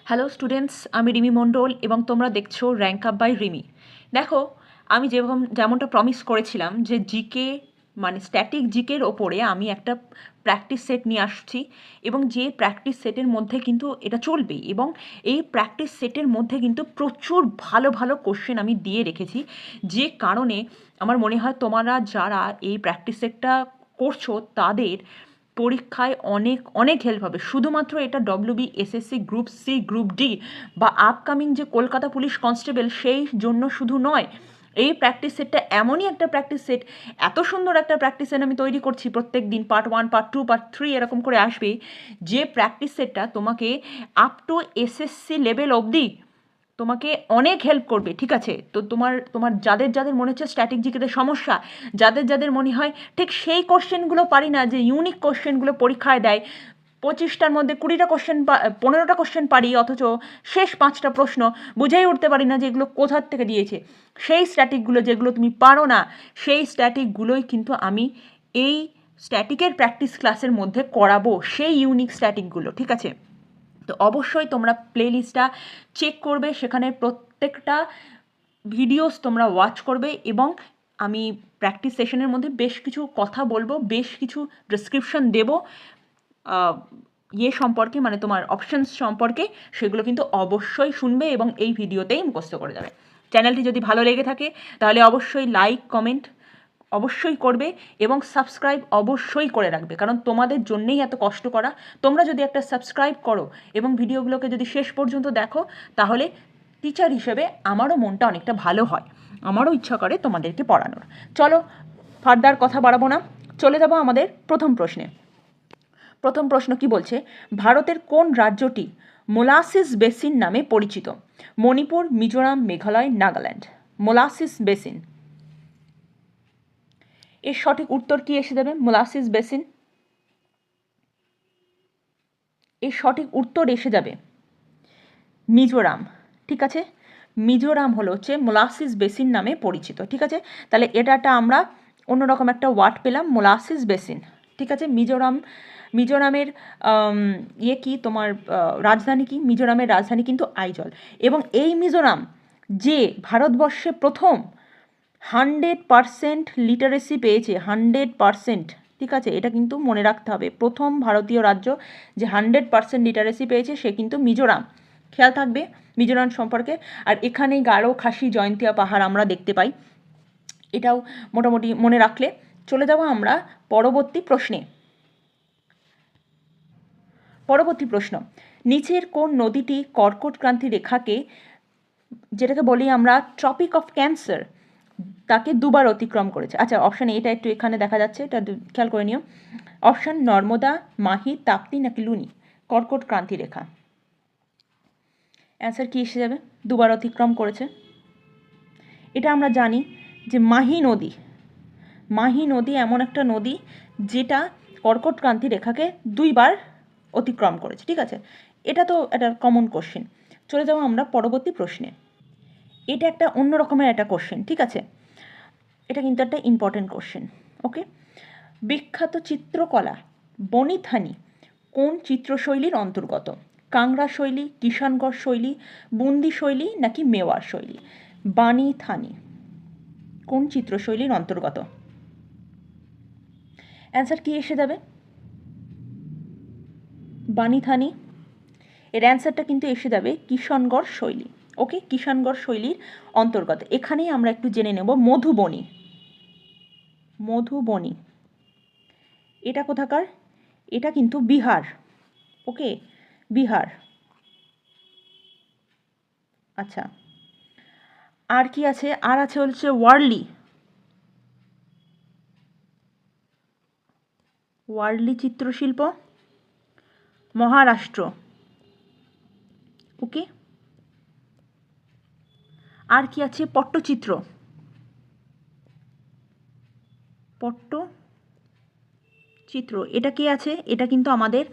Hello students, আমি রিমি মণ্ডল এবং তোমরা দেখছো র্যাঙ্ক আপ বাই রিমি। দেখো, আমি যেমনটা প্রমিস করেছিলাম যে জিকে মানে স্ট্যাটিক জিকের ওপরে আমি একটা প্র্যাকটিস সেট নিয়ে আসছি এবং যে প্র্যাকটিস সেটের মধ্যে কিন্তু এটা চলবে এবং এই প্র্যাকটিস সেটের মধ্যে কিন্তু প্রচুর ভালো ভালো কোশ্চেন আমি দিয়ে রেখেছি, যে কারণে আমার মনে হয় তোমরা যারা এই প্র্যাকটিস সেটটা করছো তাদের পরীক্ষায় অনেক অনেক হেল্প হবে। শুধুমাত্র এটা WB SSC group C group D বা আপকামিং যে কলকাতা পুলিশ কনস্টেবল সেই জন্য শুধু নয়, এই প্র্যাকটিস সেটটা এমনই একটা প্র্যাকটিস সেট, এত সুন্দর একটা প্র্যাকটিস সেট আমি তৈরি করছি, প্রত্যেক দিন পার্ট 1 পার্ট 2 পার্ট 3 এরকম করে আসবে, যে প্র্যাকটিস সেটটা তোমাকে আপ টু এসএসসি লেভেল অবধি তোমাকে অনেক হেল্প করবে। ঠিক আছে, তো তোমার তোমার যাদের যাদের মনে হচ্ছে স্ট্যাটিক জিকেতে সমস্যা, যাদের যাদের মনে হয় ঠিক সেই কোশ্চেনগুলো পারি না, যে ইউনিক কোশ্চেনগুলো পরীক্ষায় দেয়, 25টার মধ্যে 20টা কোশ্চেন 15টা কোশ্চেন পারি, অথচ শেষ 5টা প্রশ্ন বুঝেই উঠতে পারি না যে এগুলো কোথার থেকে দিয়েছে, সেই স্ট্যাটিকগুলো যেগুলো তুমি পারো না, সেই স্ট্যাটিকগুলোই কিন্তু আমি এই স্ট্যাটিকের প্র্যাকটিস ক্লাসের মধ্যে করাবো, সেই ইউনিক স্ট্যাটিকগুলো। ঠিক আছে, তো অবশ্যই তোমরা প্লেলিস্টটা চেক করবে, সেখানে প্রত্যেকটা ভিডিওস তোমরা ওয়াচ করবে এবং আমি প্র্যাকটিস সেশনের মধ্যে বেশ কিছু কথা বলবো, বেশ কিছু ডেসক্রিপশন দেবো সম্পর্কে, মানে তোমার অপশানস সম্পর্কে, সেগুলো কিন্তু অবশ্যই শুনবে এবং এই ভিডিওতেই মুখস্থ করে যাবে। চ্যানেলটি যদি ভালো লেগে থাকে তাহলে অবশ্যই লাইক কমেন্ট অবশ্যই করবে এবং সাবস্ক্রাইব অবশ্যই করে রাখবে, কারণ তোমাদের জন্যেই এত কষ্ট করা। তোমরা যদি একটা সাবস্ক্রাইব করো এবং ভিডিওগুলোকে যদি শেষ পর্যন্ত দেখো, তাহলে টিচার হিসেবে আমারও মনটা অনেকটা ভালো হয়, আমারও ইচ্ছা করে তোমাদেরকে পড়ানোর। চলো, ফার্দার কথা বাড়াবো না, চলে যাব আমাদের প্রথম প্রশ্নে। প্রথম প্রশ্ন কি বলছে, ভারতের কোন রাজ্যটি মোলাসিস বেসিন নামে পরিচিত? মণিপুর, মিজোরাম, মেঘালয়, নাগাল্যান্ড। মোলাসিস বেসিন, এর সঠিক উত্তর কি এসে যাবে? মোলাসিস বেসিন, এর সঠিক উত্তর এসে যাবে মিজোরাম। ঠিক আছে, মিজোরাম হচ্ছে মোলাসিস বেসিন নামে পরিচিত। ঠিক আছে, তাহলে এটা আমরা অন্যরকম একটা ওয়ার্ড পেলাম, মোলাসিস বেসিন। ঠিক আছে, মিজোরামের কি তোমার রাজধানী কি? মিজোরামের রাজধানী কিন্তু আইজল। এবং এই মিজোরাম যে ভারতবর্ষে প্রথম 100% লিটারেসি পেয়েছে, 100%। ঠিক আছে, এটা কিন্তু মনে রাখতে হবে, প্রথম ভারতীয় রাজ্য যে 100% লিটারেসি পেয়েছে সে কিন্তু মিজোরাম। খেয়াল থাকবে মিজোরাম সম্পর্কে। আর এখানেই গারো, খাসি, জয়ন্তিয়া পাহাড় আমরা দেখতে পাই, এটাও মোটামুটি মনে রাখলে। চলে যাব আমরা পরবর্তী প্রশ্নে। পরবর্তী প্রশ্ন, নিচের কোন নদীটি কর্কট ক্রান্তি রেখাকে, যেটাকে বলি আমরা ট্রপিক অফ ক্যান্সার, তাকে দুবার অতিক্রম করেছে? আচ্ছা, অপশান এটা একটু এখানে দেখা যাচ্ছে, এটা খেয়াল করে নিও। অপশান নর্মদা, মাহি, তাপ্তি নাকি লুনি? কর্কট ক্রান্তি রেখা, অ্যান্সার কি এসে যাবে? দুবার অতিক্রম করেছে। এটা আমরা জানি যে মাহি নদী এমন একটা নদী যেটা কর্কট ক্রান্তি রেখাকে দুইবার অতিক্রম করেছে। ঠিক আছে, এটা তো একটা কমন কোশ্চেন। চলে যাবো আমরা পরবর্তী প্রশ্নে। এটা একটা অন্য রকমের একটা কোশ্চেন। ঠিক আছে, এটা কিন্তু একটা ইম্পর্টেন্ট কোশ্চেন। ওকে, বিখ্যাত চিত্রকলা বনিথানি কোন চিত্রশৈলীর অন্তর্গত? কাংড়া শৈলী, কিষাণগড় শৈলী, বুন্দি শৈলী নাকি মেওয়ার শৈলী? বানিথানি কোন চিত্রশৈলীর অন্তর্গত? অ্যান্সার কি এসে যাবে? বানিথানি, এর অ্যান্সারটা কিন্তু এসে যাবে কিষাণগড় শৈলী। ওকে, কিষাণগড় শৈলীর অন্তর্গত। এখানেই আমরা একটু জেনে নেব মধুবনী, এটা কোথাকার? এটা কিন্তু বিহার। ওকে, বিহার। আচ্ছা, আর কি আছে? আর আছে হচ্ছে ওয়ার্লি চিত্রশিল্প, মহারাষ্ট্র। ওকে, আর কি আছে? পট্টচিত্র, এটা কি আছে? এটা কিন্তু আমাদের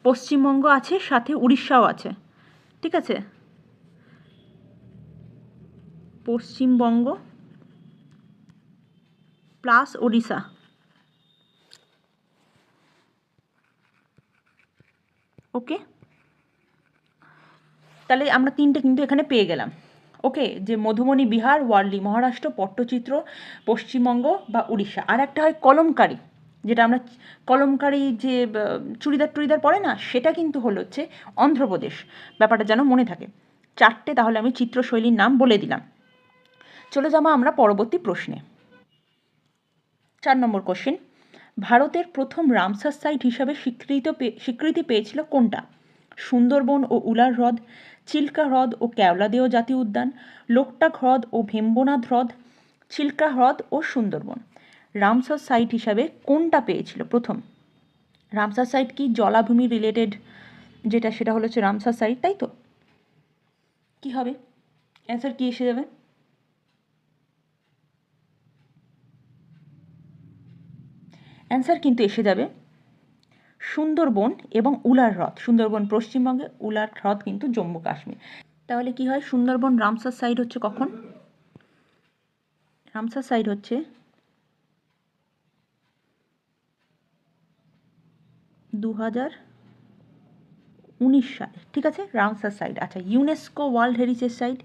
পশ্চিমবঙ্গ আছে, সাথে উড়িষ্যাও আছে। ঠিক আছে, পশ্চিমবঙ্গ প্লাস ওড়িশা। ওকে, তাহলে আমরা তিনটে কিন্তু এখানে পেয়ে গেলাম। ওকে, যে মধুবনী বিহার, ওয়ার্লি মহারাষ্ট্র, পট্টচিত্র পশ্চিমবঙ্গ বা উড়িষ্যা। আর একটা হয় কলমকারি, যেটা আমরা কলমকারি যে চুড়িদার টুড়িদার পরে না, সেটা কিন্তু হচ্ছে অন্ধ্রপ্রদেশ। ব্যাপারটা যেন মনে থাকে। চারটে তাহলে আমি চিত্রশৈলীর নাম বলে দিলাম। চলে যাবো আমরা পরবর্তী প্রশ্নে। 4 নম্বর কোশ্চেন, ভারতের প্রথম রামসার সাইট হিসাবে স্বীকৃতি পেয়েছিল কোনটা? সুন্দরবন ও উলার হ্রদ, চিল্কা হ্রদ ও কেওলাদেও জাতীয় উদ্যান, লোকটাক হ্রদ ও ভেম্বনাথ হ্রদ, চিল্কা হ্রদ ও সুন্দরবন। রামসার সাইট হিসাবে কোনটা পেয়েছিল প্রথম? রামসার সাইট কি জলাভূমি রিলেটেড, যেটা সেটা হচ্ছে রামসার সাইট, তাই তো? কি হবে অ্যান্সার, কি এসে যাবে? অ্যান্সার কিন্তু এসে যাবে সুন্দরবন এবং উলার হ্রদ। সুন্দরবন পশ্চিমবঙ্গে, উলার হ্রদ কিন্তু জম্মু কাশ্মীর। তাহলে কি হয়, সুন্দরবন রামসার সাইট হচ্ছে কখন? রামসার সাইট হচ্ছে 2019 সালে, ঠিক আছে, রামসার সাইট। আচ্ছা, UNESCO world heritage site,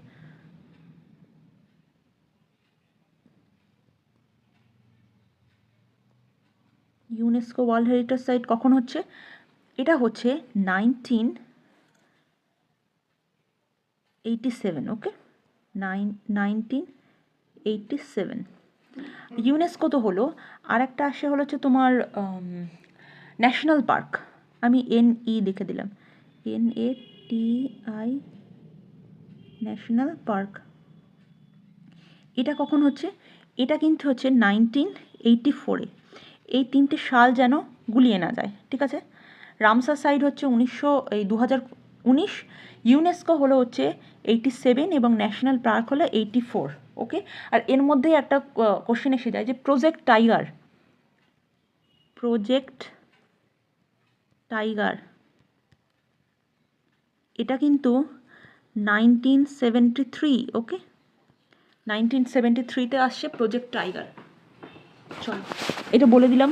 UNESCO world heritage site কখন হচ্ছে? এটা হচ্ছে 1987। ওকে, 1987। ইউনেস্কো তো হলো, আর একটা আসে হচ্ছে তোমার ন্যাশনাল পার্ক। আমি NE লিখে দিলাম, NATI, ন্যাশনাল পার্ক। এটা কখন হচ্ছে? এটা কিন্তু হচ্ছে 1984-এ। এই তিনটে সাল যেন গুলিয়ে না যায়, ঠিক আছে? রামসার সাইট হচ্ছে 2019, ইউনেস্কো হলো হচ্ছে 87 এবং ন্যাশনাল পার্ক হলো 84। ওকে, আর এর মধ্যেই একটা কোশ্চেন এসে যায় যে প্রজেক্ট টাইগার, এটা কিন্তু 1973। ওকে, 1973-তে আসছে প্রজেক্ট টাইগার। চলো, এটা বলে দিলাম,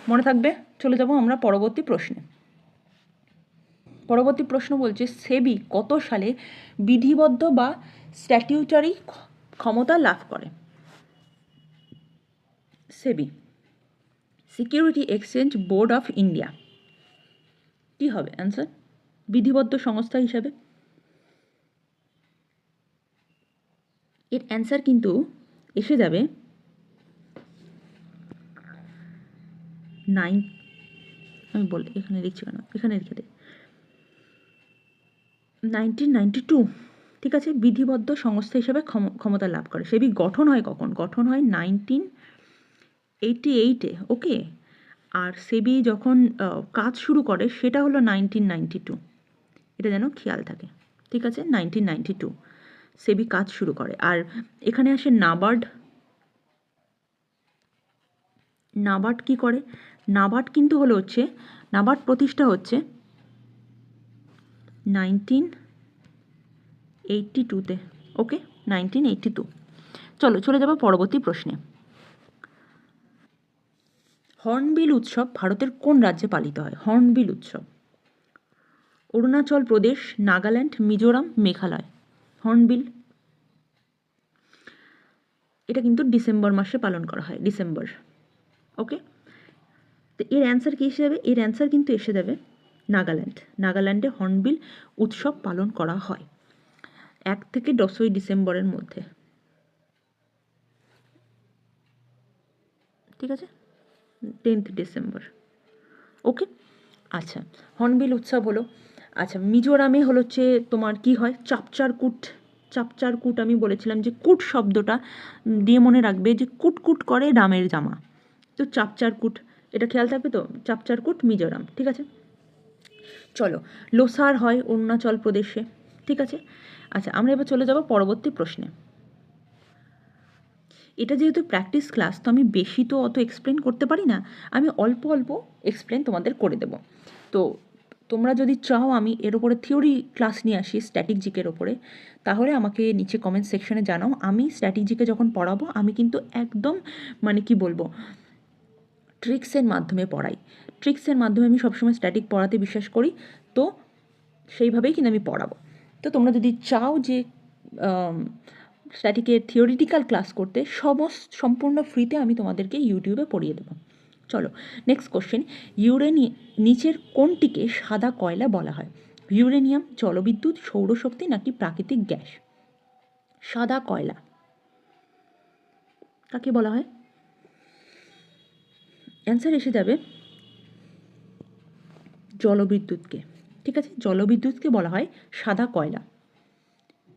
মনে থাকবে। চলে যাব আমরা পরবর্তী প্রশ্নে। পরবর্তী প্রশ্ন বলছে, সেবি কত সালে বিধিবদ্ধ বা স্ট্যাটিউটারি ক্ষমতা লাভ করে? SEBI, security exchange board of India. কি হবে অ্যান্সার? বিধিবদ্ধ সংস্থা হিসাবে এর অ্যান্সার কিন্তু এসে যাবে আমি বলি, এখানে লিখছি কেন, এখানে লিখে দিই 1992। ঠিক আছে, বিধিবদ্ধ সংস্থা হিসেবে ক্ষমতা লাভ করে। সেবি গঠন হয় কখন? গঠন হয় 1988-এ। ওকে, আর সেবি যখন কাজ শুরু করে সেটা হলো 1992। এটা যেন খেয়াল থাকে, ঠিক আছে? 1992 সেবি কাজ শুরু করে। আর এখানে আসে নাবার্ড কি করে? নাবার্ড কিন্তু নাবার্ড প্রতিষ্ঠা হচ্ছে 1982-তে। ওকে, 1982। চলে যাবো পরবর্তী প্রশ্নে। হর্নবিল উৎসব ভারতের কোন রাজ্যে পালিত হয়? হর্নবিল উৎসব অরুণাচল প্রদেশ, নাগাল্যান্ড, মিজোরাম, মেঘালয়। হর্নবিল, এটা কিন্তু ডিসেম্বর মাসে পালন করা হয়, ডিসেম্বর। ওকে, তো এর অ্যান্সার কী হিসেবে? এর অ্যান্সার কিন্তু এসে যাবে নাগাল্যান্ডে হর্নবিল উৎসব পালন করা হয় 1 থেকে 10ই ডিসেম্বরের মধ্যে, ঠিক আছে? 10th December. ওকে, আচ্ছা, হর্নবিল উৎসব হলো। আচ্ছা, মিজোরামে হচ্ছে তোমার কি হয়? চাপচারকুট। আমি বলেছিলাম যে কুট শব্দটা দিয়ে মনে রাখবে যে কুটকুট করে রামের জামা, তো চাপচারকুট, এটা খেয়াল থাকবে তো? চাপচারকুট, মিজোরাম, ঠিক আছে? চলো, লোসার হয় অরুণাচল প্রদেশে, ঠিক আছে? আচ্ছা, আমরা এবার চলে যাব পরবর্তী প্রশ্নে। এটা যেহেতু প্র্যাকটিস ক্লাস, তো আমি বেশি তো অত এক্সপ্লেন করতে পারি না, আমি অল্প অল্প এক্সপ্লেন তোমাদের করে দেব। তো তোমরা যদি চাও আমি এর ওপরে থিওরি ক্লাস নিয়ে আসি স্ট্যাটিক জিকের ওপরে, তাহলে আমাকে নিচে কমেন্ট সেকশনে জানাও। আমি স্ট্যাটিক জিকে যখন পড়াবো, আমি কিন্তু একদম কি বলবো, ট্রিক্সের মাধ্যমে পড়াই। ট্রিক্সের মাধ্যমে আমি সবসময় স্ট্যাটিক পড়াতে বিশ্বাস করি, তো সেইভাবেই কিন্তু আমি পড়াবো, তো তোমরা যদি চাও যে স্ট্যাটিকের থিওরিটিক্যাল ক্লাস করতে, সম্পূর্ণ ফ্রিতে আমি তোমাদেরকে ইউটিউবে পড়িয়ে দেবো। চলো নেক্সট কোশ্চেন, নিচের কোনটিকে সাদা কয়লা বলা হয়? ইউরেনিয়াম, জলবিদ্যুৎ, সৌরশক্তি নাকি প্রাকৃতিক গ্যাস? সাদা কয়লা কাকে বলা হয়? অ্যান্সার এসে যাবে জলবিদ্যুৎকে। ঠিক আছে, জলবিদ্যুৎকে বলা হয় সাদা কয়লা।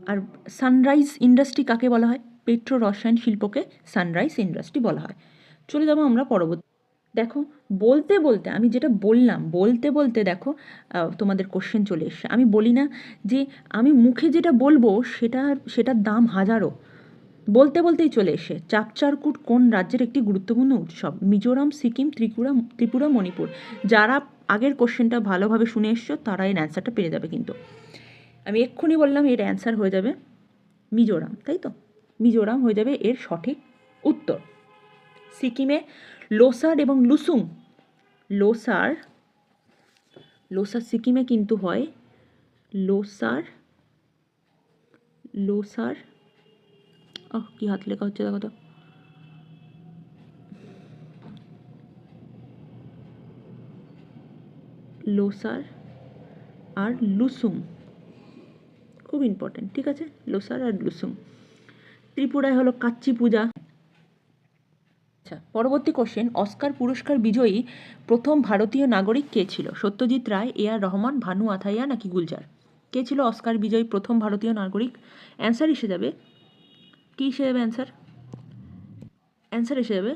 আর সানরাইজ ইন্ডাস্ট্রি কাকে বলা হয়? পেট্রো রসায়ন শিল্পকে সানরাইজ ইন্ডাস্ট্রি বলা হয়। চলে যাবো আমরা পরবর্তী। দেখো বলতে বলতে আমি যেটা বললাম, বলতে বলতে দেখো তোমাদের কোশ্চেন চলে এসছে। আমি বলি না যে আমি মুখে যেটা বলবো সেটার দাম হাজারো, বলতে বলতেই চলে এসে। চাপচারকুট কোন রাজ্যের একটি গুরুত্বপূর্ণ উৎসব? মিজোরাম, সিকিম, ত্রিপুরা, মণিপুর। যারা আগের কোশ্চেনটা ভালোভাবে শুনে এসছো তারা এর অ্যান্সারটা পেয়ে যাবে। কিন্তু আমি এক্ষুনি বললাম এর অ্যান্সার হয়ে যাবে মিজোরাম, তাই তো? মিজোরাম হয়ে যাবে এর সঠিক উত্তর। সিকিমে লোসার এবং লুসুং, লোসার সিকিমে কিন্তু হয় লোসার কি হাত লেখা হচ্ছে দেখো তো, লোসার আর লুসুং, খুব ইম্পর্টেন্ট। ঠিক আছে, লোসার আর লুসুং। ত্রিপুরায় হলো কাচ্চি পূজা। আচ্ছা, পরবর্তী কোশ্চেন, অস্কার পুরস্কার বিজয়ী প্রথম ভারতীয় নাগরিক কে ছিল? সত্যজিৎ রায়, এ.আর রহমান, ভানু আথাইয়া নাকি গুলজার? কে ছিল অস্কার বিজয়ী প্রথম ভারতীয় নাগরিক? অ্যান্সার এসে যাবে, কি এসে যাবে অ্যান্সার? অ্যান্সার এসে যাবে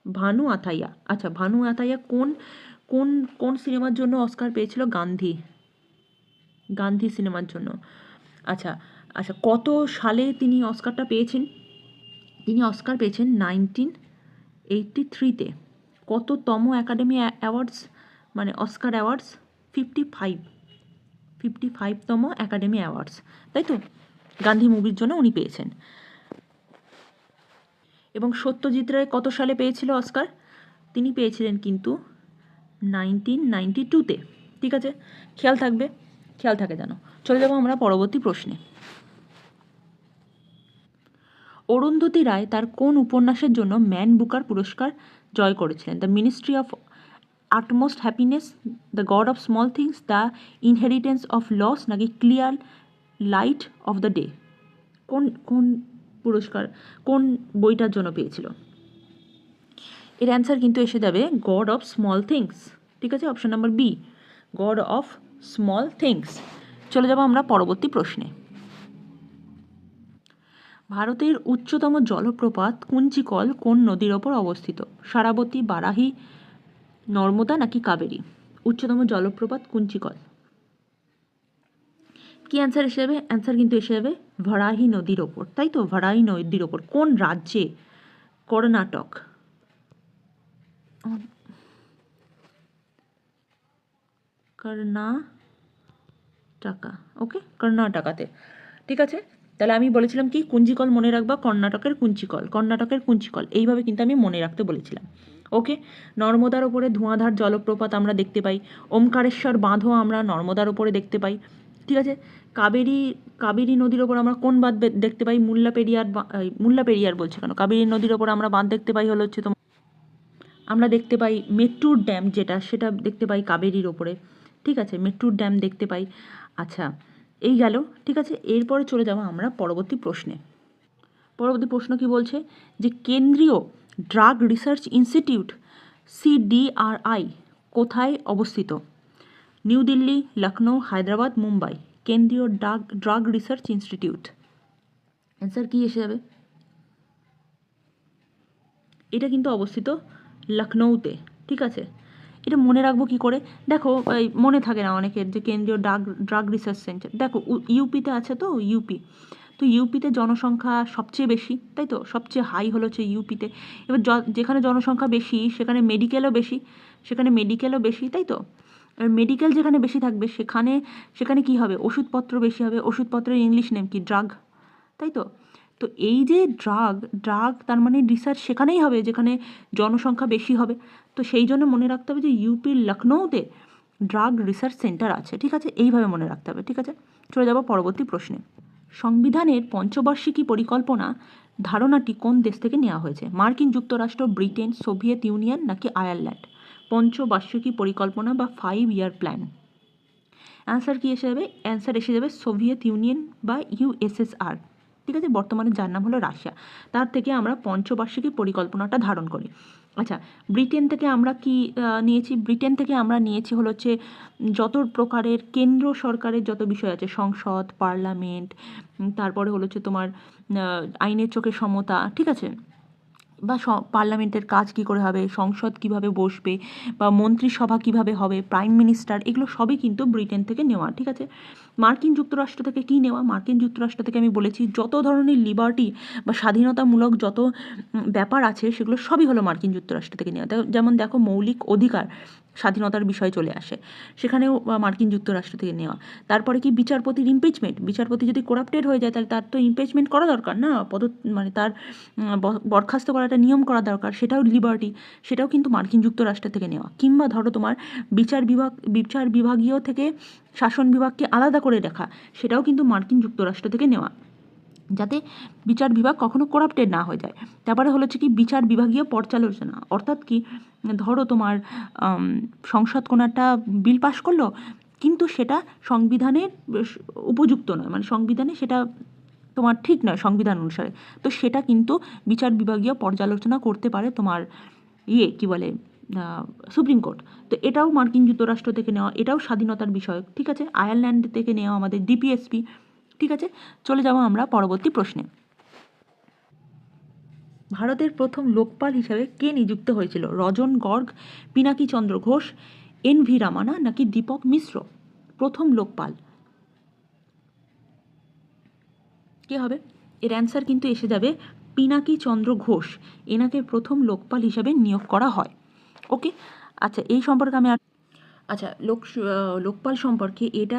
ভানু আথাইয়া। আচ্ছা, ভানু আথাইয়া কোন কোন কোন সিনেমার জন্য অস্কার পেয়েছিল? গান্ধী সিনেমার জন্য। আচ্ছা আচ্ছা, কত সালে তিনি অস্কারটা পেয়েছেন? তিনি অস্কার পেয়েছেন 1983-তে। কততম একাডেমি অ্যাওয়ার্ডস, মানে অস্কার অ্যাওয়ার্ডস? 55তম একাডেমি অ্যাওয়ার্ডস, তাই তো? গান্ধী মুভির জন্য উনি পেয়েছেন। এবং সত্যজিৎ রায় কত সালে পেয়েছিল অস্কার? তিনি পেয়েছিলেন কিন্তু 1992-তে। ঠিক আছে, খেয়াল থাকে যেন। চলে যাবো আমরা পরবর্তী প্রশ্নে। অরুন্ধতী রায় তার কোন উপন্যাসের জন্য ম্যান বুকার পুরস্কার জয় করেছিলেন? The ministry of utmost happiness, the god of small things, the inheritance of loss নাকি clear light of the day? কোন পুরস্কার, কোন বইটার জন্য পেয়েছিল? এর অ্যান্সার কিন্তু এসে যাবে গড অফ স্মল থিংস। ঠিক আছে, option number B, God of small things. চলে যাব আমরা পরবর্তী প্রশ্নে। ভারতের উচ্চতম জলপ্রপাত কুঞ্চিকল কোন নদীর ওপর অবস্থিত? সারাবতী, বারাহি, নর্মদা নাকি কাবেরী? উচ্চতম জলপ্রপাত কুঞ্চিকল। কি অ্যান্সার এসে যাবে? অ্যান্সার কিন্তু এসে যাবে ভারাহি নদীর ওপর, তাই তো? ভারাহি নদীর ওপর। কোন রাজ্যে? কর্ণাটক। ওকে, কর্ণাটকাতে। ঠিক আছে, তাহলে আমি বলেছিলাম কি কুঞ্চিকল মনে রাখবা, কর্ণাটকের কুঞ্চিকল, এইভাবে কিন্তু আমি মনে রাখতে বলেছিলাম। ওকে, নর্মদার ওপরে ধোঁয়াধার জলপ্রপাত আমরা দেখতে পাই। ওমকারেশ্বর বাঁধও আমরা নর্মদার ওপরে দেখতে পাই। ঠিক আছে, কাবেরী নদীর ওপর আমরা কোন বাঁধ দেখতে পাই? মুল্লাপেরিয়ার বলছি কেন, কাবেরী নদীর ওপর আমরা বাঁধ দেখতে পাই হলো হচ্ছে তোমার, আমরা দেখতে পাই মেট্টুর ড্যাম, সেটা দেখতে পাই কাবেরীর ওপরে। ঠিক আছে, মেট্টুর ড্যাম দেখতে পাই। আচ্ছা, এই গেল। ঠিক আছে, এরপরে চলে যাবো আমরা পরবর্তী প্রশ্নে। পরবর্তী প্রশ্ন কি বলছে যে কেন্দ্রীয় ড্রাগ রিসার্চ ইনস্টিটিউট CDRI কোথায় অবস্থিত? নিউ দিল্লি, লখনৌ, হায়দ্রাবাদ, মুম্বাই। কেন্দ্রীয় ড্রাগ রিসার্চ ইনস্টিটিউট, অ্যান্সার কি এসে যাবে? এটা কিন্তু অবস্থিত লখনৌতে। ঠিক আছে, এটা মনে রাখবো কি করে? দেখো, মনে থাকে না অনেকের যে কেন্দ্রীয় ড্রাগ রিসার্চ সেন্টার। দেখো ইউপিতে আছে, তো ইউপিতে জনসংখ্যা সবচেয়ে বেশি, তাই তো? সবচেয়ে হাই হলো হচ্ছে ইউপিতে। এবার যেখানে জনসংখ্যা বেশি সেখানে মেডিকেলও বেশি, তাই তো? মেডিকেল যেখানে বেশি থাকবে সেখানে কি হবে? ওষুধপত্র বেশি হবে। ওষুধপত্রের ইংলিশ নেম কি? ড্রাগ, তাই তো? তো এই যে ড্রাগ তার মানে রিসার্চ সেখানেই হবে যেখানে জনসংখ্যা বেশি হবে। তো সেই জন্য মনে রাখতে হবে যে ইউপির লখনৌতে ড্রাগ রিসার্চ সেন্টার আছে, ঠিক আছে, এইভাবে মনে রাখতে হবে, ঠিক আছে। চলে যাব পরবর্তী প্রশ্নে। সংবিধানের পঞ্চবার্ষিকী পরিকল্পনা ধারণাটি কোন দেশ থেকে নেওয়া হয়েছে? মার্কিন যুক্তরাষ্ট্র, ব্রিটেন, সোভিয়েত ইউনিয়ন নাকি আয়ারল্যান্ড? পঞ্চবার্ষিকী পরিকল্পনা বা 5 ইয়ার প্ল্যান। অ্যান্সার কী এসে যাবে? অ্যান্সার এসে যাবে সোভিয়েত ইউনিয়ন বা ইউএসএসআর, ঠিক আছে, বর্তমানে যার নাম হলো রাশিয়া। তার থেকে আমরা পঞ্চবার্ষিকী পরিকল্পনাটা ধারণ করি। আচ্ছা, ব্রিটেন থেকে আমরা কি নিয়েছি? ব্রিটেন থেকে আমরা নিয়েছি হচ্ছে যত প্রকারের কেন্দ্র সরকারের যত বিষয় আছে, সংসদ, পার্লামেন্ট, তারপরে হচ্ছে তোমার আইনের চোখে সমতা, ঠিক আছে, বা পার্লামেন্টের কাজ কী করে হবে, সংসদ কিভাবে বসবে, বা মন্ত্রিসভা কিভাবে হবে, প্রাইম মিনিস্টার, এগুলো সবই কিন্তু ব্রিটেন থেকে নেওয়া, ঠিক আছে। মার্কিন যুক্তরাষ্ট্র থেকে কী নেওয়া? মার্কিন যুক্তরাষ্ট্র থেকে আমি বলেছি যত ধরনের লিবার্টি বা স্বাধীনতামূলক যত ব্যাপার আছে সেগুলো সবই হলো মার্কিন যুক্তরাষ্ট্র থেকে নেওয়া। যেমন দেখো, মৌলিক অধিকার, স্বাধীনতার বিষয় চলে আসে, সেখানেও মার্কিন যুক্তরাষ্ট্র থেকে নেওয়া। তারপরে কি বিচারপতির ইমপিচমেন্ট, বিচারপতি যদি করাপ্টেড হয়ে যায় তাহলে তার তো ইমপিচমেন্ট করা দরকার না, মানে তার বরখাস্ত করাটা নিয়ম করা দরকার, সেটাও লিবার্টি, সেটাও কিন্তু মার্কিন যুক্তরাষ্ট্র থেকে নেওয়া। কিংবা ধরো তোমার বিচার বিভাগীয় থেকে শাসন বিভাগকে আলাদা করে রাখা, সেটাও কিন্তু মার্কিন যুক্তরাষ্ট্র থেকে নেওয়া, যাতে বিচার বিভাগ কখনো করাপ্টেড না হয়ে যায়। তারপরে হচ্ছে কি বিচার বিভাগীয় পর্যালোচনা, অর্থাৎ কি ধরো তোমার সংসদ কোনো একটা বিল পাশ করলো কিন্তু সেটা সংবিধানের উপযুক্ত নয়, মানে সংবিধানে সেটা তোমার ঠিক নয় সংবিধান অনুসারে, তো সেটা কিন্তু বিচার বিভাগীয় পর্যালোচনা করতে পারে তোমার কি বলে সুপ্রিম কোর্ট। তো এটাও মার্কিন যুক্তরাষ্ট্র থেকে নেওয়া, এটাও স্বাধীনতার বিষয়, ঠিক আছে। আয়ারল্যান্ড থেকে নেওয়া আমাদের ডিপিএসপি, ঠিক আছে। চলে যাব আমরা পরবর্তী প্রশ্নে। ভারতের প্রথম লোকপাল হিসাবে কে নিযুক্ত হয়েছিল? রজন গর্গ, পিনাকি চন্দ্র ঘোষ, এন.ভি. রামানা নাকি দীপক মিশ্র? প্রথম লোকপাল কে হবে? এর অ্যান্সার কিন্তু এসে যাবে পিনাকি চন্দ্র ঘোষ, এনাকে প্রথম লোকপাল হিসাবে নিয়োগ করা হয়। ওকে, আচ্ছা, এই সম্পর্কে আমি আচ্ছা, লোকপাল সম্পর্কে, এটা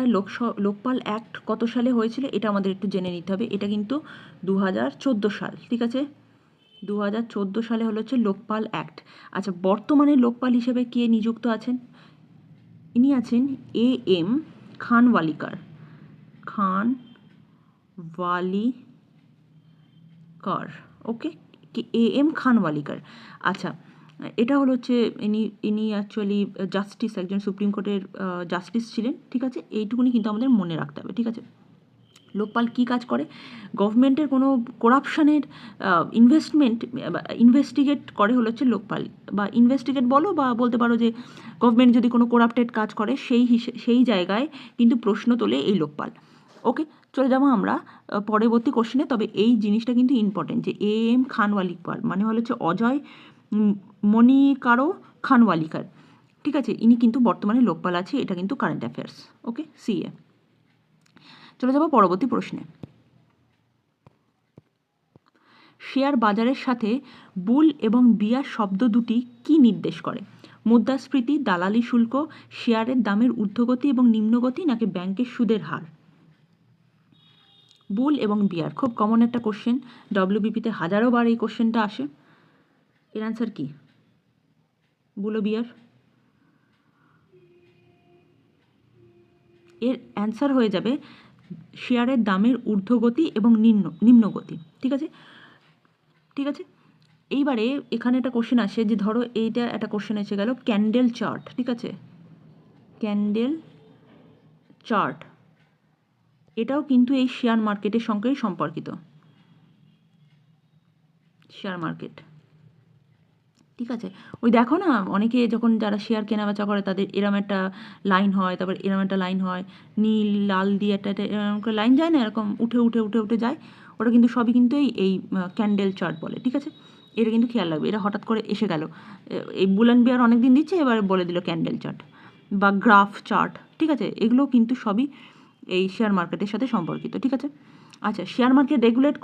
লোকপাল অ্যাক্ট কত সালে হয়েছিল এটা আমাদের একটু জেনে নিতে হবে। এটা কিন্তু 2014 সাল, ঠিক আছে, 2014 সালে হচ্ছে লোকপাল অ্যাক্ট। আচ্ছা, বর্তমানে লোকপাল হিসেবে কে নিযুক্ত আছেন? ইনি আছেন AM. Khanwilkar, okay, AM. Khanwilkar. আচ্ছা, এটা হচ্ছে ইনি অ্যাকচুয়ালি জাস্টিস, একজন সুপ্রিম কোর্টের জাস্টিস ছিলেন, ঠিক আছে। এইটুকুনি কিন্তু আমাদের মনে রাখতে হবে, ঠিক আছে। লোকপাল কী কাজ করে? গভর্নমেন্টের কোনো করাপশানের ইনভেস্টিগেট করে হচ্ছে লোকপাল, বা ইনভেস্টিগেট বলো বা বলতে পারো যে গভর্নমেন্ট যদি কোনো করাপ্টেড কাজ করে সেই জায়গায় কিন্তু প্রশ্ন তোলে এই লোকপাল। ওকে, চলে যাবো আমরা পরবর্তী কোশ্চেনে। তবে এই জিনিসটা কিন্তু ইম্পর্টেন্ট যে এ.এম. খানওয়ালিকার মানে হচ্ছে অজয় মণিকারো খানওয়ালিকার, ঠিক আছে, ইনি কিন্তু বর্তমানে লোকপাল আছে, এটা কিন্তু কারেন্ট অ্যাফেয়ার্স। ওকে, সিএ। চলে যাব পরবর্তী প্রশ্নে। শেয়ার বাজারের সাথে বুল এবং বিয়ার শব্দ দুটি কি নির্দেশ করে? মুদ্রাস্ফীতি, দালালি শুল্ক, শেয়ারের দামের ঊর্ধ্বগতি এবং নিম্নগতি নাকি ব্যাংকের সুদের হার? বুল এবং বিয়ার খুব কমন একটা কোশ্চেন, ডব্লিউবিপিতে হাজারো বার এই কোশ্চেনটা আসে। এর অ্যান্সার কি? বুল ও বিয়ার? এর অ্যান্সার হয়ে যাবে শেয়ারের দামের ঊর্ধ্বগতি এবং নিম্নগতি, ঠিক আছে, ঠিক আছে। এইবারে এখানে একটা কোশ্চেন আসে যে ধরো এইটা একটা কোশ্চেন এসে গেল ক্যান্ডেল চার্ট, ঠিক আছে, ক্যান্ডেল চার্ট, এটাও কিন্তু এই শেয়ার মার্কেটের সঙ্গেই সম্পর্কিত, শেয়ার মার্কেট, ঠিক আছে। ওই দেখো না, অনেকে যখন যারা শেয়ার কেনাবেচা করে তাদের এরম একটা লাইন হয়, তারপর এরম একটা লাইন হয়, নীল লাল দিয়ে একটা এরকম করে লাইন যায় না, এরকম উঠে উঠে উঠে উঠে যায়, ওটা কিন্তু সবই কিন্তু এই ক্যান্ডেল চার্ট বলে, ঠিক আছে। এটা কিন্তু খেয়াল রাখবে, এটা হঠাৎ করে এসে গেল, এই বুল অ্যান্ড বিয়ার অনেক দিন দিচ্ছে, এবার বলে দিল ক্যান্ডেল চার্ট বা গ্রাফ চার্ট, ঠিক আছে, এগুলো কিন্তু সবই এই শেয়ার মার্কেটের সাথে সম্পর্কিত, ঠিক আছে। আচ্ছা, শেয়ার মার্কেট রেগুলেট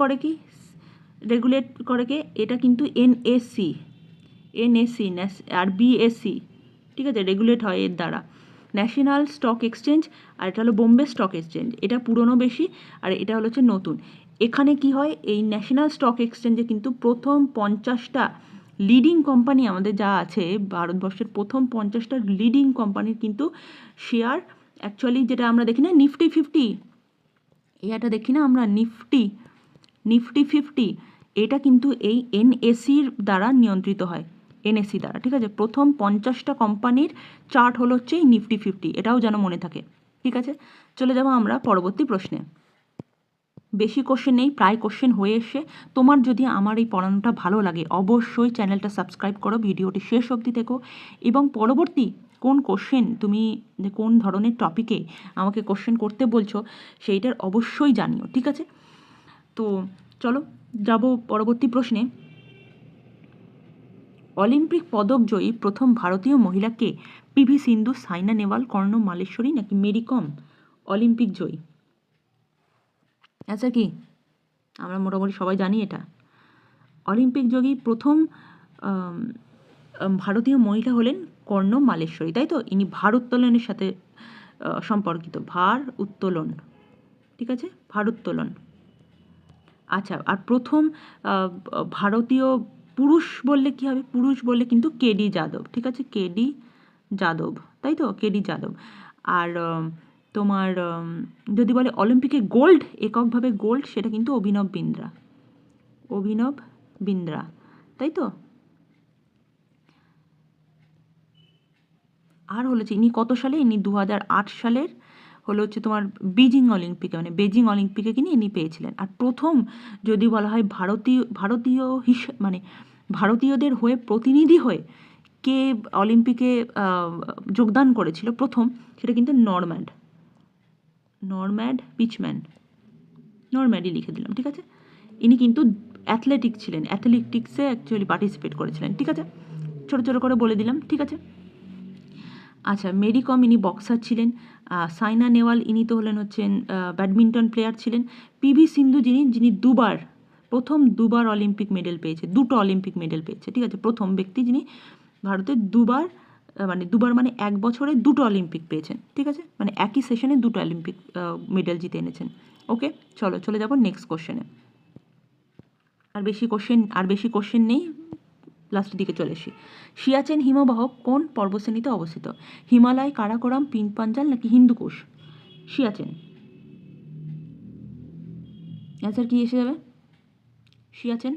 করে কে? এটা কিন্তু এনএসি আর বিএসসি, ঠিক আছে, রেগুলেট হয় এর দ্বারা। ন্যাশনাল স্টক এক্সচেঞ্জ আর এটা হলো বোম্বে স্টক এক্সচেঞ্জ, এটা পুরনো বেশি আর এটা হচ্ছে নতুন। এখানে কি হয়, এই ন্যাশনাল স্টক এক্সচেঞ্জে কিন্তু প্রথম 50টা লিডিং কোম্পানি আমাদের যা আছে ভারতবর্ষের প্রথম 50টা লিডিং কোম্পানির কিন্তু শেয়ার অ্যাকচুয়ালি যেটা আমরা দেখি না নিফটি 50, এটা দেখি না আমরা নিফটি 50, এটা কিন্তু এই এনএসির দ্বারা নিয়ন্ত্রিত হয়, এনএসি দ্বারা। ঠিক আছে, প্রথম 50টা কোম্পানির চার্ট হলো হচ্ছে এই নিফটি 50, এটাও যেন মনে থাকে। ঠিক আছে, চলে যাবো আমরা পরবর্তী প্রশ্নে। বেশি কোশ্চেন নেই, প্রায় কোশ্চেন হয়ে এসে। তোমার যদি আমার এই পড়ানোটা ভালো লাগে অবশ্যই চ্যানেলটা সাবস্ক্রাইব করো, ভিডিওটি শেষ অবধি দেখো, এবং পরবর্তী কোন কোশ্চেন তুমি কোন ধরনের টপিকে আমাকে কোশ্চেন করতে বলছো সেইটার অবশ্যই জানিও। ঠিক আছে, তো চলো যাব পরবর্তী প্রশ্নে। অলিম্পিক পদক জয়ী প্রথম ভারতীয় মহিলা কে? পিভি সিন্ধু, সাইনা নেহওয়াল, কর্ণ মালেশ্বরী নাকি মেরি কম অলিম্পিক জয়ী? আচ্ছা, কি আমরা মোটামুটি সবাই জানি এটা। অলিম্পিক জয়ী প্রথম ভারতীয় মহিলা হলেন কর্ণ মালেশ্বরী, তাই তো? ইনি ভারোত্তোলনের সাথে সম্পর্কিত, ভার উত্তোলন। ঠিক আছে, ভারোত্তোলন। আচ্ছা, আর প্রথম ভারতীয় পুরুষ বললে কি হবে? পুরুষ বললে কিন্তু কেডি যাদব। ঠিক আছে, কেডি যাদব, তাই তো? কেডি যাদব। আর তোমার যদি বলে অলিম্পিকে গোল্ড, এককভাবে গোল্ড, সেটা কিন্তু অভিনব বিন্দ্রা, অভিনব বিন্দ্রা, তাই তো? আর হলো যে ইনি কত সালে? ইনি 2008 সালের হলো হচ্ছে তোমার বেজিং অলিম্পিকে, মানে বেজিং অলিম্পিকে কিনে ইনি পেয়েছিলেন। আর প্রথম যদি বলা হয় ভারতীয় মানে ভারতীয়দের হয়ে প্রতিনিধি হয়ে কে অলিম্পিকে যোগদান করেছিল প্রথম, সেটা কিন্তু নরম্যাড পিচম্যান, নরম্যাডই লিখে দিলাম। ঠিক আছে, ইনি কিন্তু অ্যাথলেটিক ছিলেন, অ্যাথলেটিক্সে অ্যাকচুয়ালি পার্টিসিপেট করেছিলেন। ঠিক আছে, ছোটো ছোটো করে বলে দিলাম। ঠিক আছে, আচ্ছা, মেরি কম ইনি বক্সার ছিলেন। সাইনা নেহওয়াল ইনি তো হলেন হচ্ছেন ব্যাডমিন্টন প্লেয়ার ছিলেন। পিভি সিন্ধু যিনি প্রথম দুবার অলিম্পিক মেডেল পেয়েছে, দুটো অলিম্পিক মেডেল পেয়েছে। ঠিক আছে, প্রথম ব্যক্তি যিনি ভারতের দুবার মানে এক বছরে দুটো অলিম্পিক পেয়েছেন। ঠিক আছে, মানে একই সেশনে দুটো অলিম্পিক মেডেল জিতে এনেছেন। ওকে, চলে যাব নেক্সট কোশ্চেনে। আর বেশি কোশ্চেন নেই, লাস্টের দিকে চলে এসি। সিয়াচেন হিমবাহ কোন পর্বতশ্রেণীতে অবস্থিত? হিমালয়, কারাকোরাম, পিনপাঞ্জাল নাকি হিন্দুকুশ? সিয়াচেন। অ্যান্সার কি এসে যাবে? সিয়াচেন।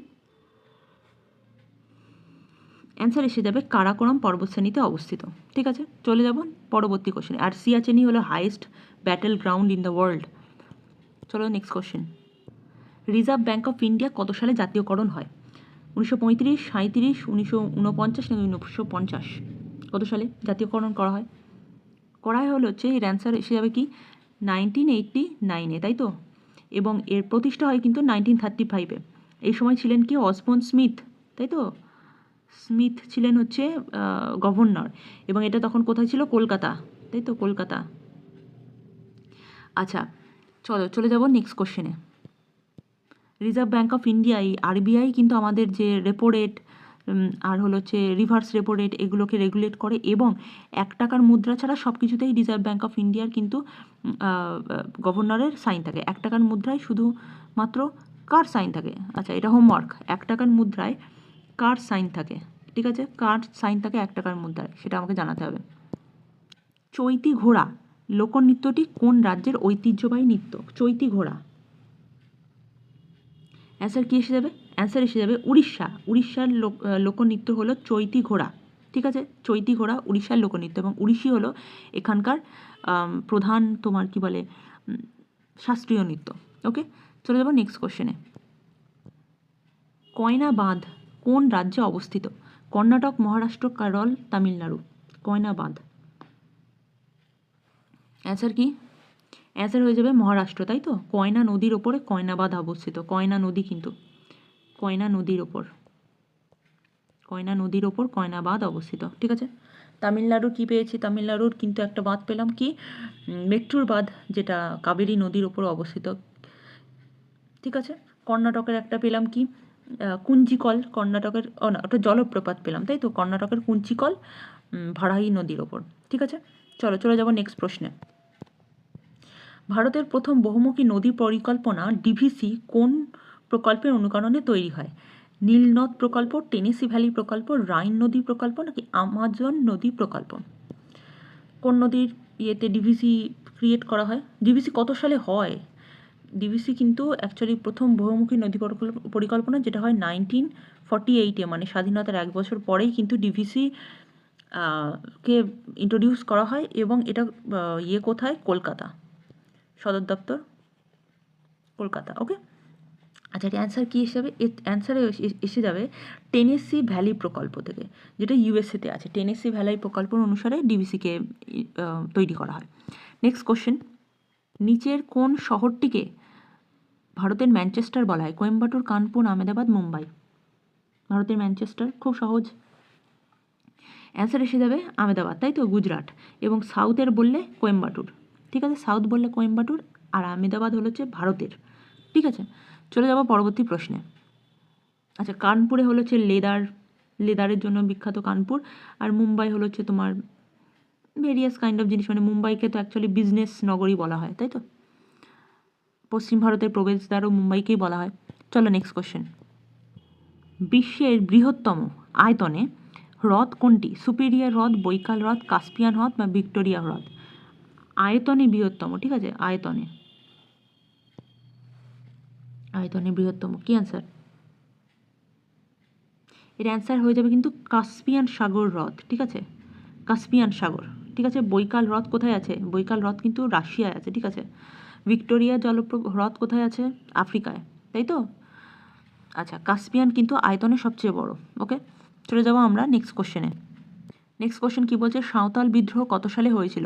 অ্যান্সার এসে যাবে কারাকোরাম পর্বতশ্রেণীতে অবস্থিত। ঠিক আছে, চলে যাব পরবর্তী কোশ্চেনে। আর সিয়াচেনই হলো highest battle ground in the world. চলো next question. Reserve bank of India কত সালে জাতীয়করণ হয়? 1935, 37, 1949 নাকি 1950? কত সালে জাতীয়করণ করা হয়? হলো হচ্ছে, এর অ্যান্সার এসে যাবে কি 1989-এ, তাই তো? এবং এর প্রতিষ্ঠা হয় কিন্তু 1935-এ। এই সময় ছিলেন কি অসবর্ন স্মিথ, তাই তো? স্মিথ ছিলেন হচ্ছে গভর্নর, এবং এটা তখন কোথায় ছিল? কলকাতা, তাই তো? কলকাতা। আচ্ছা, চলে যাব নেক্সট কোশ্চেনে। রিজার্ভ ব্যাঙ্ক অফ ইন্ডিয়া, এই আরবিআই কিন্তু আমাদের যে রেপো রেট আর হলো হচ্ছে রিভার্স রেপো রেট, এগুলোকে রেগুলেট করে, এবং 1 টাকার মুদ্রা ছাড়া সব কিছুতেই রিজার্ভ ব্যাঙ্ক অফ ইন্ডিয়ার কিন্তু গভর্নরের সাইন থাকে। 1 টাকার মুদ্রায় শুধুমাত্র কার সাইন থাকে? আচ্ছা, এটা হোমওয়ার্ক। 1 টাকার মুদ্রায় কার সাইন থাকে? ঠিক আছে, কার সাইন থাকে 1 টাকার মুদ্রায়, সেটা আমাকে জানাতে হবে। চৈতি ঘোড়া লোকনৃত্যটি কোন রাজ্যের ঐতিহ্যবাহী নৃত্য? চৈতি ঘোড়া। অ্যান্সার কী এসে যাবে? অ্যান্সার এসে যাবে উড়িষ্যার লোকনৃত্য হলো চৈতি ঘোড়া। ঠিক আছে, চৈতি ঘোড়া উড়িষ্যার লোকনৃত্য, এবং উড়িষ্যি হলো এখানকার প্রধান তোমার কি বলে শাস্ত্রীয় নৃত্য। ওকে, চলে যাবো নেক্সট কোশ্চেনে। কয়না বাঁধ কোন রাজ্যে অবস্থিত? কর্ণাটক, মহারাষ্ট্র, কেরল, তামিলনাড়ু? কয়না বাঁধ। অ্যান্সার কি? অ্যান্সার হয়ে যাবে মহারাষ্ট্র, তাই তো? কয়না নদীর ওপরে কয়না বাঁধ অবস্থিত। কয়না নদী কিন্তু কয়না নদীর ওপর কয়না বাঁধ অবস্থিত। ঠিক আছে, তামিলনাড়ুর কি পেয়েছি? তামিলনাড়ুর কিন্তু একটা বাঁধ পেলাম, কি মেট্টুর বাঁধ, যেটা কাবেরী নদীর ওপর অবস্থিত। ঠিক আছে, কর্ণাটকের একটা পেলাম কি কুঞ্চিকল, কর্ণাটকের না, ওটা জলপ্রপাত পেলাম, তাই তো? কর্ণাটকের কুঞ্চিকল ভাড়াই নদীর ওপর। ঠিক আছে, চলে যাব নেক্সট প্রশ্নে। ভারতের প্রথম বহুমুখী নদী পরিকল্পনা ডিভিসি কোন প্রকল্পের অনুকরণে তৈরি হয়? নীল নদ প্রকল্প, টেনেসি ভ্যালি প্রকল্প, রাইন নদী প্রকল্প নাকি আমাজন নদী প্রকল্প? কোন নদীর ইয়েতে ডিভিসি ক্রিয়েট করা হয়? ডিভিসি কত সালে হয়? ডিভিসি কিন্তু অ্যাকচুয়ালি প্রথম বহুমুখী নদী পরিকল্পনা, যেটা হয় 1948-এ, মানে স্বাধীনতার 1 বছর পরেই কিন্তু ডিভিসি কে ইন্ট্রোডিউস করা হয়, এবং এটা কোথায়? কলকাতা, সদর দপ্তর কলকাতা। ওকে, আচ্ছা, এর অ্যান্সার কী হিসাবে? এর অ্যান্সারে এসে যাবে টেনেসি ভ্যালি প্রকল্প থেকে, যেটা ইউএসএতে আছে। টেনেসি ভ্যালি প্রকল্প অনুসারে ডিভিসিকে তৈরি করা হয়। নেক্সট কোশ্চেন, নিচের কোন শহরটিকে ভারতের ম্যানচেস্টার বলা হয়? কোয়েম্বাটুর, কানপুর, আহমেদাবাদ, মুম্বাই? ভারতের ম্যানচেস্টার, খুব সহজ। অ্যান্সার এসে যাবে আহমেদাবাদ, তাই তো, গুজরাট। এবং সাউথের বললে কোয়েম্বাটুর, ঠিক আছে, সাউথ বললে কোয়েম্বাটুর, আর আহমেদাবাদ হচ্ছে ভারতের, ঠিক আছে। চলে যাব পরবর্তী প্রশ্নে। আচ্ছা, কানপুরে হচ্ছে লেদারের জন্য বিখ্যাত কানপুর, আর মুম্বাই হচ্ছে তোমার ভেরিয়াস কাইন্ড অফ জিনিস, মানে মুম্বাইকে তো অ্যাকচুয়ালি বিজনেস নগরী বলা হয়, তাই তো। পশ্চিম ভারতের প্রবেশদ্বারও মুম্বাইকেই বলা হয়। চলো নেক্সট কোশ্চেন, বিশ্বের বৃহত্তম আয়তনে হ্রদ কোনটি? সুপিরিয়র হ্রদ, বৈকাল হ্রদ, কাস্পিয়ান হ্রদ বা ভিক্টোরিয়া হ্রদ? আয়তনে বৃহত্তম, ঠিক আছে, আয়তনে বৃহত্তম। কি অ্যান্সার? এর অ্যান্সার হয়ে যাবে কিন্তু কাস্পিয়ান সাগর হ্রদ, ঠিক আছে, কাস্পিয়ান সাগর, ঠিক আছে। বৈকাল হ্রদ কোথায় আছে? বৈকাল হ্রদ কিন্তু রাশিয়ায় আছে, ঠিক আছে। ভিক্টোরিয়া হ্রদ কোথায় আছে? আফ্রিকায়, তাই তো। আচ্ছা, কাস্পিয়ান কিন্তু আয়তনে সবচেয়ে বড়। ওকে, চলে যাবো আমরা নেক্সট কোশ্চেনে। নেক্সট কোশ্চেন কী বলছে? সাঁওতাল বিদ্রোহ কত সালে হয়েছিল?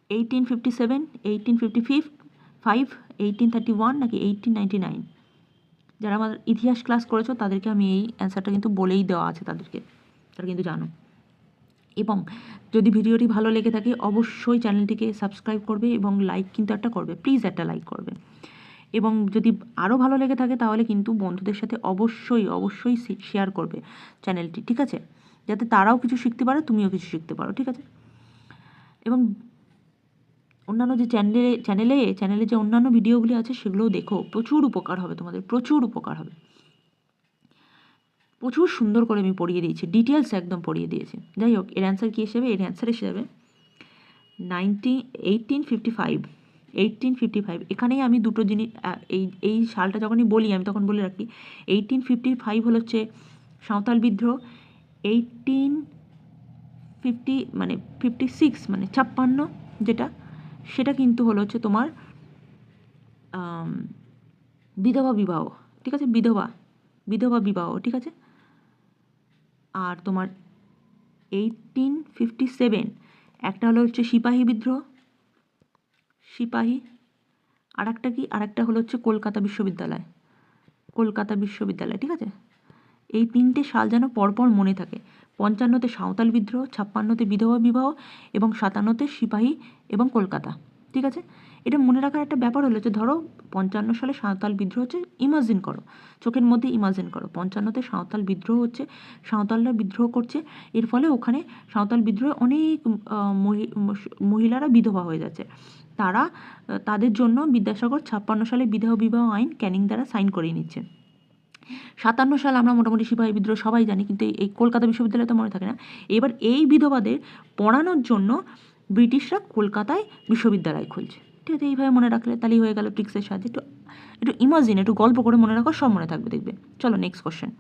1857, 1855, 1831 নাকি 1899? যারা আমার ইতিহাস ক্লাস করেছো তাদেরকে আমি এই অ্যান্সারটা কিন্তু বলেই দেওয়া আছে, তাদেরকে, তারা কিন্তু জানো। এবং যদি ভিডিওটি ভালো লেগে থাকে অবশ্যই চ্যানেলটিকে সাবস্ক্রাইব করবে এবং লাইক কিন্তু একটা করবে, প্লিজ একটা লাইক করবে। এবং যদি আরও ভালো লেগে থাকে তাহলে কিন্তু বন্ধুদের সাথে অবশ্যই শেয়ার করবে চ্যানেলটি, ঠিক আছে, যাতে তারাও কিছু শিখতে পারে, তুমিও কিছু শিখতে পারো, ঠিক আছে। এবং অন্যান্য যে চ্যানেলে যে অন্যান্য ভিডিওগুলি আছে সেগুলোও দেখো, প্রচুর উপকার হবে তোমাদের, প্রচুর উপকার হবে। প্রচুর সুন্দর করে আমি পড়িয়ে দিয়েছি, ডিটেলস একদম পড়িয়ে দিয়েছি। যাই হোক, এর অ্যান্সার কী হিসেবে? এর অ্যান্সার এসে যাবে 1855। এখানেই আমি দুটো জিনিস, এই সালটা যখনই বলি আমি তখন বলে রাখি, 1855 হচ্ছে সাঁওতাল বিদ্রোহ, 56 মানে 56 যেটা, সেটা কিন্তু হচ্ছে তোমার বিধবা বিবাহ, ঠিক আছে, বিধবা বিবাহ, ঠিক আছে। আর তোমার 1857 একটা হচ্ছে সিপাহী বিদ্রোহ, আর একটা হচ্ছে কলকাতা বিশ্ববিদ্যালয়, ঠিক আছে। এই 3টে সাল যেন পরপর মনে থাকে। 55-তে সাঁওতাল বিদ্রোহ, 56-তে বিধবা বিবাহ এবং 57-তে সিপাহী এবং কলকাতা, ঠিক আছে। এটা মনে রাখার একটা ব্যাপার হচ্ছে, ধরো 55 সালে সাঁওতাল বিদ্রোহ হচ্ছে, ইমাজিন করো, চোখের মধ্যে ইমাজিন করো, 55-তে সাঁওতাল বিদ্রোহ হচ্ছে, সাঁওতালরা বিদ্রোহ করছে, এর ফলে ওখানে সাঁওতাল বিদ্রোহে অনেক মহিলারা বিধবা হয়ে যাচ্ছে। তাদের জন্য বিদ্যাসাগর 56 সালে বিধবা বিবাহ আইন ক্যানিং দ্বারা সাইন করিয়ে নিচ্ছে। 57 সাল আমরা মোটামুটি সিপাহী বিদ্রোহ সবাই জানি, কিন্তু এই কলকাতা বিশ্ববিদ্যালয় তো মনে থাকে না। এবার এই বিধবাদের পড়ানোর জন্য ব্রিটিশরা কলকাতায় বিশ্ববিদ্যালয় খুলছে, ঠিক আছে। এইভাবে মনে রাখলে তাহলেই হয়ে গেল ট্রিক্সের সাহায্যে। একটু ইমাজিন, একটু গল্প করে মনে রাখো, সব মনে থাকবে, দেখবে। চলো নেক্সট কোশ্চেন।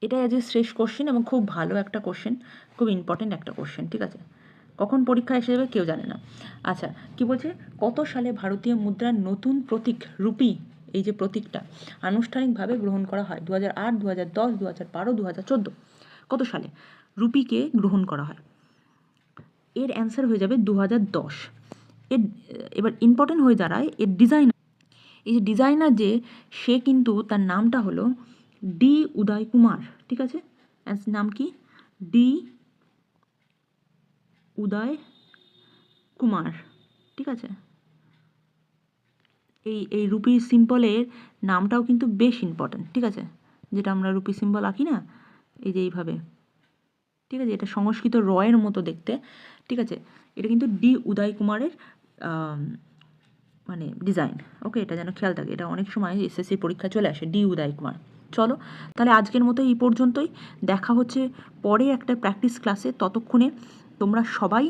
এটাই আজ শেষ কোশ্চেন এবং খুব ভালো একটা কোশ্চেন, খুব ইম্পর্টেন্ট একটা কোশ্চেন, ঠিক আছে। কখন পরীক্ষা এসে যাবে কেউ জানে না। আচ্ছা, কি বলছে? কত সালে ভারতীয় মুদ্রার নতুন প্রতীক রুপি, এই যে প্রতীকটা, আনুষ্ঠানিকভাবে গ্রহণ করা হয়? 2008, 2010, 2012, 2014? কত সালে রুপিকে গ্রহণ করা হয়? এর অ্যান্সার হয়ে যাবে 2010। এবার ইম্পর্টেন্ট হয়ে দাঁড়ায় এর ডিজাইনার। এই যে ডিজাইনার সে কিন্তু তার নামটা হলো ডি উদয় কুমার, ঠিক আছে। নাম কি? ডি উদয় কুমার, ঠিক আছে। এই রুপি সিম্বলের নামটাও কিন্তু বেশ ইম্পর্ট্যান্ট, ঠিক আছে। যেটা আমরা রুপি সিম্বল আঁকি না, এই যে এইভাবে, ঠিক আছে, এটা সংস্কৃত রয়ের মতো দেখতে, ঠিক আছে। এটা কিন্তু ডি উদয় কুমারের মানে ডিজাইন। ওকে, এটা যেন খেয়াল থাকে, এটা অনেক সময় এসএসসি পরীক্ষা চলে আসে, ডি উদয় কুমার। চলো তাহলে আজকের মতো এই পর্যন্তই, দেখা হচ্ছে পরে একটা প্র্যাকটিস ক্লাসে। ততক্ষণে তোমরা সবাই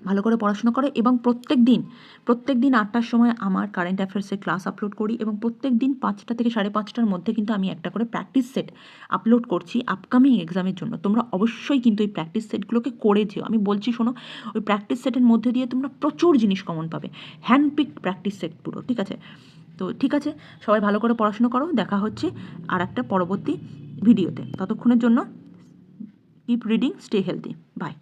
ভালো করে পড়াশোনা করো এবং প্রত্যেক দিন 8টার সময় আমার কারেন্ট অ্যাফেয়ার্সের ক্লাস আপলোড করি এবং প্রত্যেক দিন 5টা থেকে 5:30টার মধ্যে কিন্তু আমি একটা করে প্র্যাকটিস সেট আপলোড করছি আপকামিং এক্সামের জন্য। তোমরা অবশ্যই কিন্তু এই প্র্যাকটিস সেটগুলোকে করে যেও। আমি বলছি শোনো, ওই প্র্যাকটিস সেটের মধ্যে দিয়ে তোমরা প্রচুর জিনিস কমন পাবে, হ্যান্ডপিক প্র্যাকটিস সেট পুরো, ঠিক আছে? তো ঠিক আছে, সবাই ভালো করে পড়াশোনা করো, দেখা হচ্ছে আর একটা পরবর্তী ভিডিওতে। ততক্ষণের জন্য keep reading, stay healthy, by.